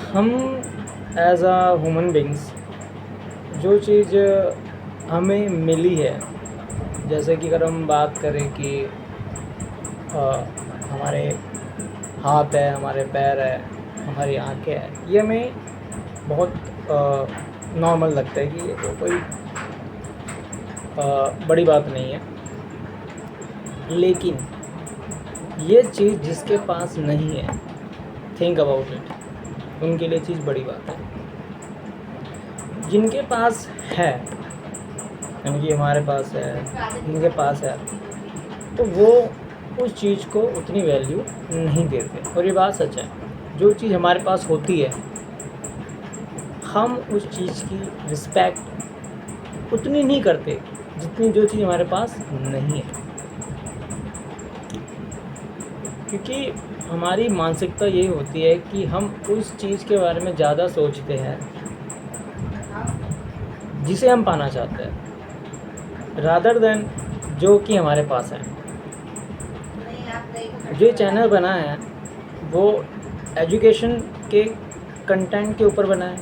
हम as a human beings जो चीज़ हमें मिली है, जैसे कि अगर हम बात करें कि हमारे हाथ है, हमारे पैर है, हमारी आँखें हैं, ये हमें बहुत नॉर्मल लगता है कि ये तो कोई बड़ी बात नहीं है। लेकिन ये चीज़ जिसके पास नहीं है, थिंक अबाउट इट, उनके लिए चीज़ बड़ी बात है। जिनके पास है, यानी कि हमारे पास है, जिनके पास है, तो वो उस चीज़ को उतनी वैल्यू नहीं देते। और ये बात सच है, जो चीज़ हमारे पास होती है हम उस चीज़ की रिस्पेक्ट उतनी नहीं करते जितनी जो चीज़ हमारे पास नहीं है। क्योंकि हमारी मानसिकता यही होती है कि हम उस चीज़ के बारे में ज़्यादा सोचते हैं जिसे हम पाना चाहते हैं, रादर देन जो कि हमारे पास है। जो चैनल बना है वो एजुकेशन के कंटेंट के ऊपर बना है।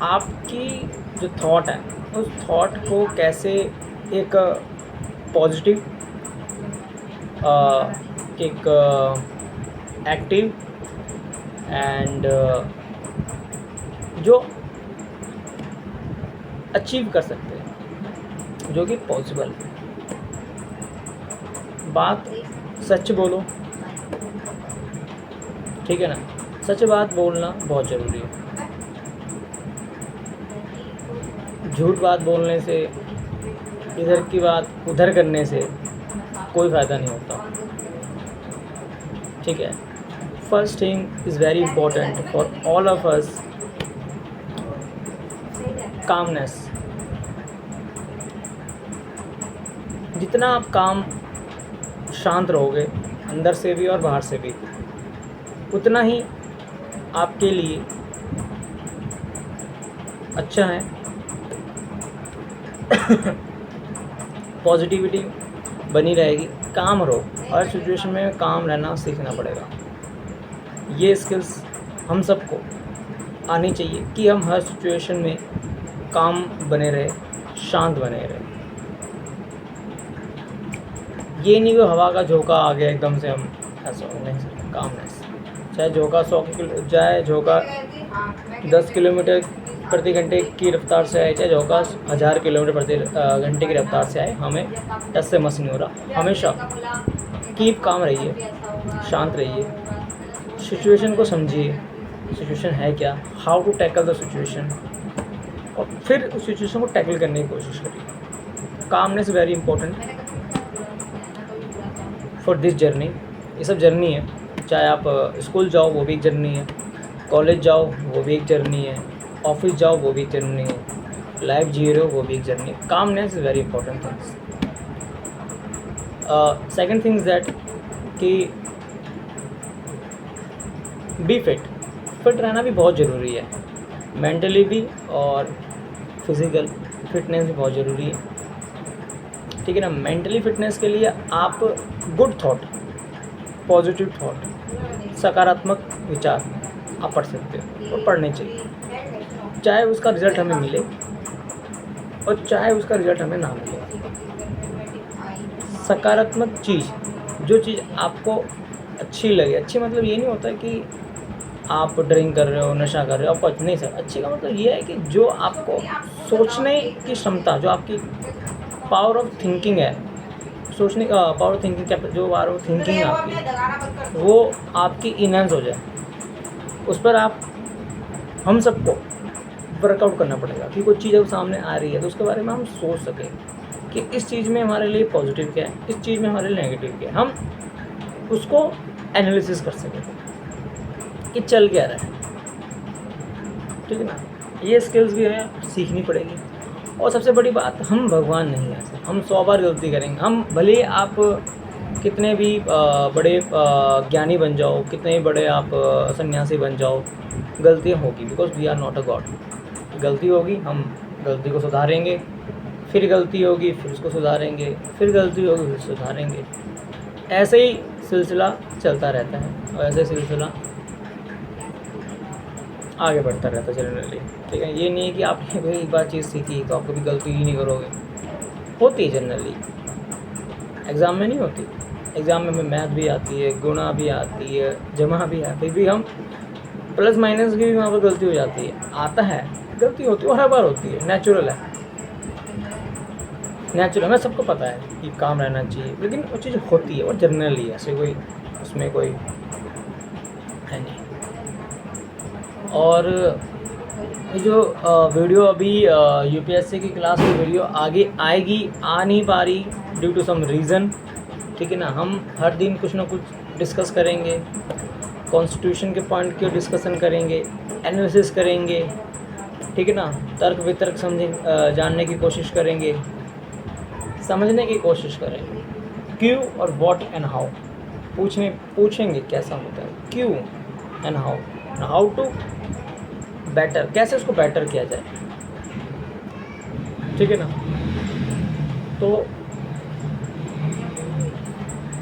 आपकी जो थॉट है, उस थॉट को कैसे एक पॉजिटिव, एक एक्टिव एंड जो अचीव कर सकते हैं, जो कि पॉसिबल है। बात सच बोलो, ठीक है ना। सच बात बोलना बहुत ज़रूरी है। झूठ बात बोलने से, इधर की बात उधर करने से कोई फ़ायदा नहीं होता, ठीक है। First thing is very important for all of us, calmness. जितना आप काम शांत रहोगे अंदर से भी और बाहर से भी, उतना ही आपके लिए अच्छा है। पॉजिटिविटी बनी रहेगी, काम रहो। हर सिचुएशन में काम रहना सीखना पड़ेगा। ये स्किल्स हम सबको आनी चाहिए कि हम हर सिचुएशन में काम बने रहे, शांत बने रहे। ये नहीं वो हवा का झोंका आ गया एकदम से हम ऐसा नहीं, कामनेस। चाहे झोंका 10 किलोमीटर प्रति घंटे की रफ्तार से आए, चाहे झोंका 1000 किलोमीटर प्रति घंटे की रफ्तार से आए, हमें टस से मस नहीं हो रहा। हमेशा कीप काम रहिए, शांत रहिए, सिचुएशन को समझिए, सिचुएशन है क्या, how to tackle the situation, और फिर उस सिचुएशन को टैकल करने की कोशिश करिए। Calmness very important for this journey. ये सब जर्नी है। चाहे आप स्कूल जाओ वो भी एक जर्नी है, कॉलेज जाओ वो भी एक जर्नी है, ऑफिस जाओ वो भी एक जर्नी है, लाइफ जी रहे हो वो भी एक जर्नी है। Calmness is very important things. Second thing is that कि बी फिट रहना भी बहुत ज़रूरी है, मेंटली भी और फिज़िकल फिटनेस भी बहुत ज़रूरी है, ठीक है ना। मेंटली फिटनेस के लिए आप गुड थॉट, पॉजिटिव थॉट, सकारात्मक विचार आप पढ़ सकते हो और पढ़ने चाहिए, चाहे उसका रिज़ल्ट हमें मिले और चाहे उसका रिज़ल्ट हमें ना मिले। सकारात्मक चीज़, जो चीज़ आपको अच्छी लगे, अच्छी मतलब ये नहीं होता कि आप ड्रिंक कर रहे हो, नशा कर रहे हो, आपको नहीं सर, अच्छी का मतलब ये है कि जो आपको सोचने की क्षमता, जो आपकी पावर ऑफ थिंकिंग है, सोचने का पावर थिंकिंग, जो पावर ऑफ थिंकिंग है आपकी, वो आपकी इनहेंस हो जाए। उस पर आप, हम सबको वर्कआउट करना पड़ेगा कि कोई चीज़ अब सामने आ रही है तो उसके बारे में हम सोच सकें कि इस चीज़ में हमारे लिए पॉजिटिव क्या है, इस चीज़ में हमारे लिए नेगेटिव क्या है, हम उसको एनालिसिस कर सकें कि चल क्या रहा है, ठीक है ना। ये स्किल्स भी है, सीखनी पड़ेगी। और सबसे बड़ी बात, हम भगवान नहीं हैं, हम 100 बार गलती करेंगे। हम भले आप कितने भी बड़े ज्ञानी बन जाओ, कितने ही बड़े आप सन्यासी बन जाओ, गलतियाँ होगी, because we are not a god. गलती होगी, हम गलती को सुधारेंगे, फिर गलती होगी, फिर उसको सुधारेंगे, फिर गलती होगी, फिर सुधारेंगे। ऐसे ही सिलसिला चलता रहता है और ऐसे सिलसिला आगे बढ़ता रहता है जनरली। ठीक है, ये नहीं है कि आपने कोई एक बार चीज़ सीखी तो आप कभी गलती ही नहीं करोगे। होती है जनरली, एग्ज़ाम में नहीं होती। एग्ज़ाम में मैथ भी आती है, गुणा भी आती है, जमा भी है, फिर भी हम प्लस माइनस की भी वहाँ पर गलती हो जाती है। आता है, गलती होती है और हर बार होती है, नेचुरल है। नेचुरल हमें सबको पता है कि काम रहना चाहिए, लेकिन वो चीज़ होती है और जनरली ऐसे कोई उसमें कोई है नहीं। और ये जो वीडियो अभी यूपीएससी की क्लास की वीडियो आगे आएगी, आ नहीं पा रही ड्यू टू सम रीज़न। ठीक है ना, हम हर दिन कुछ ना कुछ डिस्कस करेंगे, कॉन्स्टिट्यूशन के पॉइंट की डिस्कशन करेंगे, एनालिसिस करेंगे। ठीक है ना, तर्क वितर्क जानने की कोशिश करेंगे, समझने की कोशिश करेंगे। क्यों और व्हाट एंड हाउ पूछेंगे कैसा होता है, क्यों एंड हाउ टू बेटर, कैसे उसको बेटर किया जाए। ठीक है ना, तो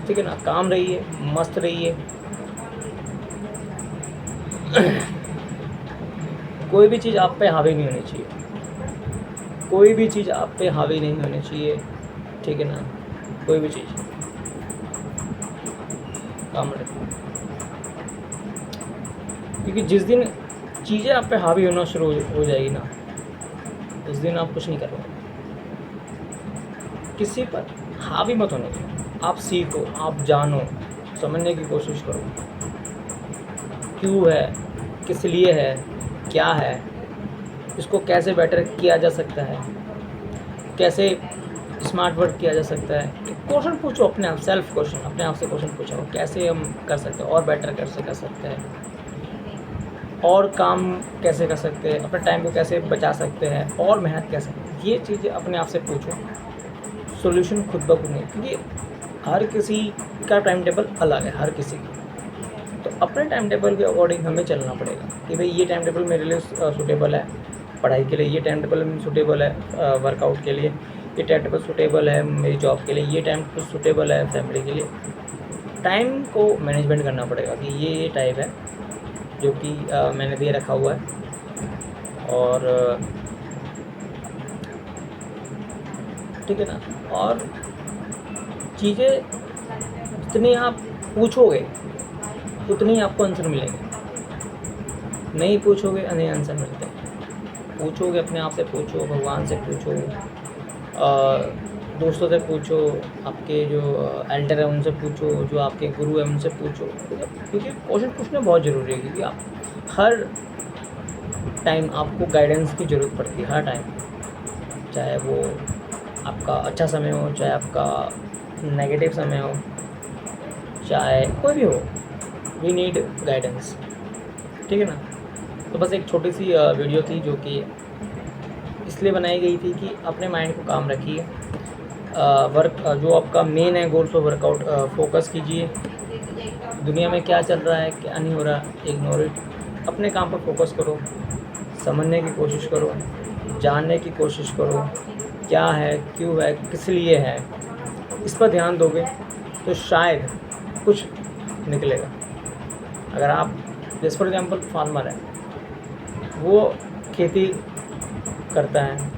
ठीक है ना, काम रहिए, मस्त रहिए। कोई भी चीज़ आप पे हावी नहीं होनी चाहिए, कोई भी चीज़ आप पे हावी नहीं होनी चाहिए। ठीक है ना, कोई भी चीज़ काम रहे, क्योंकि जिस दिन चीज़ें आप पे हावी होना शुरू हो जाएगी ना, उस दिन आप कुछ नहीं कर पाओगे। किसी पर हावी मत होने दो, आप सीखो, आप जानो, समझने की कोशिश करो, क्यों है, किस लिए है, क्या है, इसको कैसे बेटर किया जा सकता है, कैसे स्मार्ट वर्क किया जा सकता है। एक क्वेश्चन पूछो अपने आप, सेल्फ क्वेश्चन, अपने आप से क्वेश्चन पूछो, कैसे हम कर सकते हैं और बेटर कर सकते हैं, और काम कैसे कर सकते हैं, अपने टाइम को कैसे बचा सकते हैं, और मेहनत कैसे। ये चीज़ें अपने आप से पूछो, सॉल्यूशन खुद ब खुद नहीं, क्योंकि हर किसी का टाइम टेबल अलग है, हर किसी का। तो अपने टाइम टेबल के अकॉर्डिंग हमें चलना पड़ेगा कि भाई ये टाइम टेबल मेरे लिए सूटेबल है पढ़ाई के लिए, ये टाइम टेबल सूटेबल है वर्कआउट के लिए, ये टाइम टेबल सूटेबल है मेरी जॉब के लिए, ये टाइम टेबल सूटेबल है फैमिली के लिए। टाइम को मैनेजमेंट करना पड़ेगा कि ये टाइप है जो कि मैंने दे रखा हुआ है। और ठीक है ना, और चीज़ें जितनी आप पूछोगे उतनी आपको आंसर मिलेंगे, नहीं पूछोगे नहीं आंसर मिलते। पूछोगे, अपने आप से पूछो, भगवान से पूछो, दोस्तों से पूछो, आपके जो एल्डर है उनसे पूछो, जो आपके गुरु है उनसे पूछो, क्योंकि क्वेश्चन पूछना बहुत ज़रूरी है। क्योंकि आप हर टाइम आपको गाइडेंस की ज़रूरत पड़ती है, हर टाइम, चाहे वो आपका अच्छा समय हो, चाहे आपका नेगेटिव समय हो, चाहे कोई भी हो, वी नीड गाइडेंस। ठीक है ना, तो बस एक छोटी सी वीडियो थी जो कि इसलिए बनाई गई थी कि अपने माइंड को काम रखिए, जो आपका मेन है गोल, सो वर्कआउट फोकस कीजिए। दुनिया में क्या चल रहा है, क्या नहीं हो रहा, इग्नोर इट। अपने काम पर फोकस करो, समझने की कोशिश करो, जानने की कोशिश करो, क्या है, क्यों है, किस लिए है, इस पर ध्यान दोगे तो शायद कुछ निकलेगा। अगर आप जैसे फॉर एग्जाम्पल फार्मर है, वो खेती करता है,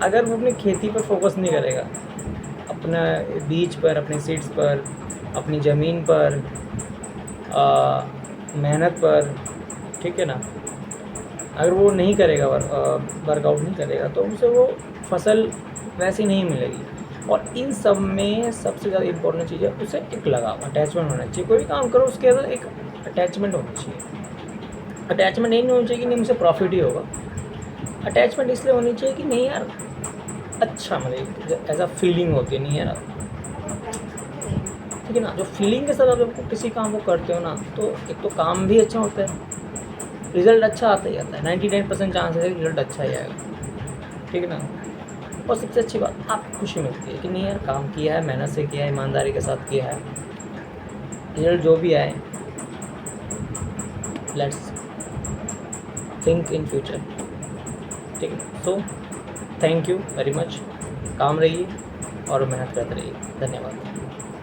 अगर वो अपनी खेती पर फोकस नहीं करेगा, अपना बीज पर, अपने सीड्स पर, अपनी ज़मीन पर, मेहनत पर, ठीक है ना, अगर वो नहीं करेगा, वर्कआउट नहीं करेगा, तो उसे वो फसल वैसी नहीं मिलेगी। और इन सब में सबसे ज़्यादा इम्पोर्टेंट चीज़ है उसे एक लगाव, अटैचमेंट होना चाहिए। कोई भी काम करो उसके अंदर एक अटैचमेंट होनी चाहिए। अटैचमेंट नहीं होनी चाहिए कि नहीं मुझे प्रॉफिट ही होगा, अटैचमेंट इसलिए होनी चाहिए कि नहीं यार अच्छा, मतलब ऐसा फीलिंग होती है, नहीं यार, ठीक है ना। जो फीलिंग के साथ आप किसी काम को करते हो ना, तो एक तो काम भी अच्छा होता है, रिज़ल्ट अच्छा आता ही आता है, 99% चांसेस है रिज़ल्ट अच्छा ही आएगा। ठीक है ना, और सबसे अच्छी बात आपको खुशी मिलती है कि नहीं यार काम किया है, मेहनत से किया है, ईमानदारी के साथ किया है, रिजल्ट जो भी आए, लेट्स थिंक इन फ्यूचर। ठीक है, so thank you very much. काम रहिए और मेहनत करते रहिए। धन्यवाद।